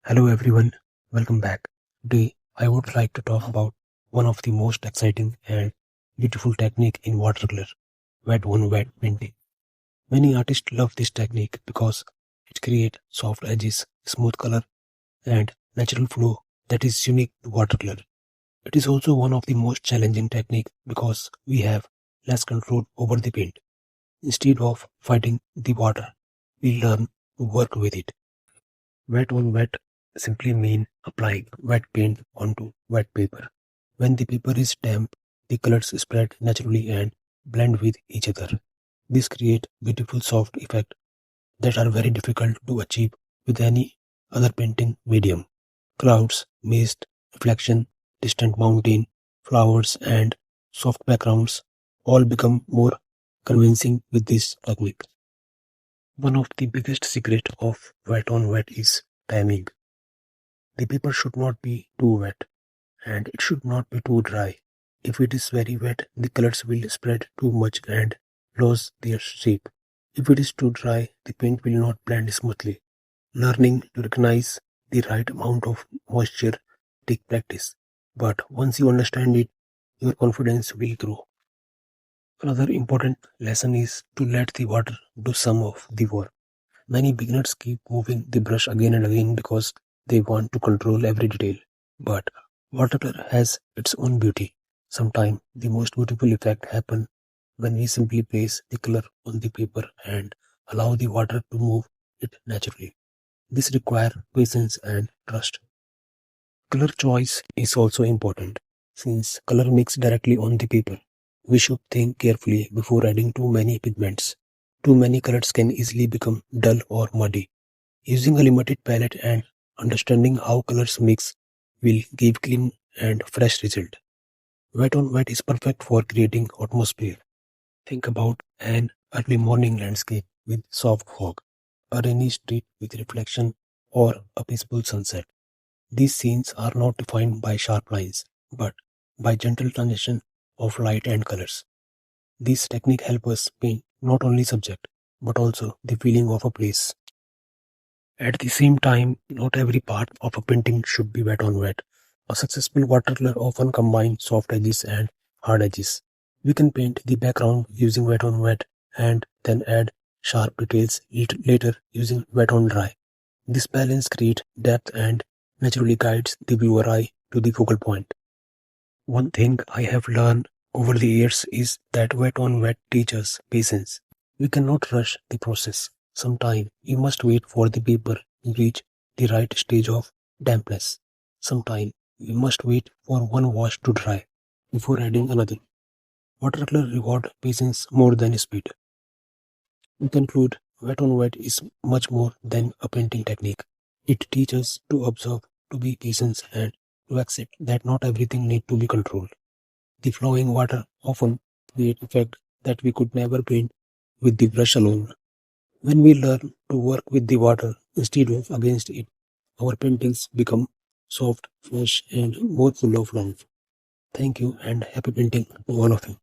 Hello everyone, welcome back. Today I would like to talk about one of the most exciting and beautiful technique in watercolor, wet on wet painting. Many artists love this technique because it creates soft edges, smooth color and natural flow that is unique to watercolor. It is also one of the most challenging technique because we have less control over the paint. Instead of fighting the water, we learn to work with it. Wet on wet simply mean applying wet paint onto wet paper. When the paper is damp, the colors spread naturally and blend with each other. This creates beautiful soft effects that are very difficult to achieve with any other painting medium. Clouds, mist, reflection, distant mountain, flowers and soft backgrounds all become more convincing with this technique. One of the biggest secret of wet on wet is timing. The paper should not be too wet and it should not be too dry. If it is very wet, the colors will spread too much and lose their shape. If it is too dry, the paint will not blend smoothly. Learning to recognize the right amount of moisture takes practice. But once you understand it, your confidence will grow. Another important lesson is to let the water do some of the work. Many beginners keep moving the brush again and again because they want to control every detail. But watercolor has its own beauty. Sometimes the most beautiful effect happen when we simply place the color on the paper and allow the water to move it naturally. This requires patience and trust. Color choice is also important. Since color mix directly on the paper, we should think carefully before adding too many pigments. Too many colors can easily become dull or muddy. Using a limited palette and understanding how colors mix will give clean and fresh result. Wet on wet is perfect for creating atmosphere. Think about an early morning landscape with soft fog, a rainy street with reflection, or a peaceful sunset. These scenes are not defined by sharp lines, but by gentle transition of light and colors. This technique helps us paint not only subject, but also the feeling of a place. At the same time, not every part of a painting should be wet on wet. A successful watercolor often combines soft edges and hard edges. We can paint the background using wet on wet and then add sharp details later using wet on dry. This balance creates depth and naturally guides the viewer eye to the focal point. One thing I have learned over the years is that wet on wet teaches patience. We cannot rush the process. Sometimes you must wait for the paper to reach the right stage of dampness. Sometimes you must wait for one wash to dry before adding another. Watercolor reward patience more than speed. To conclude, wet on wet is much more than a painting technique. It teaches to observe, to be patient, and to accept that not everything needs to be controlled. The flowing water often creates effect that we could never paint with the brush alone. When we learn to work with the water instead of against it, our paintings become soft, fresh, and more full of life. Thank you and happy painting to all of you.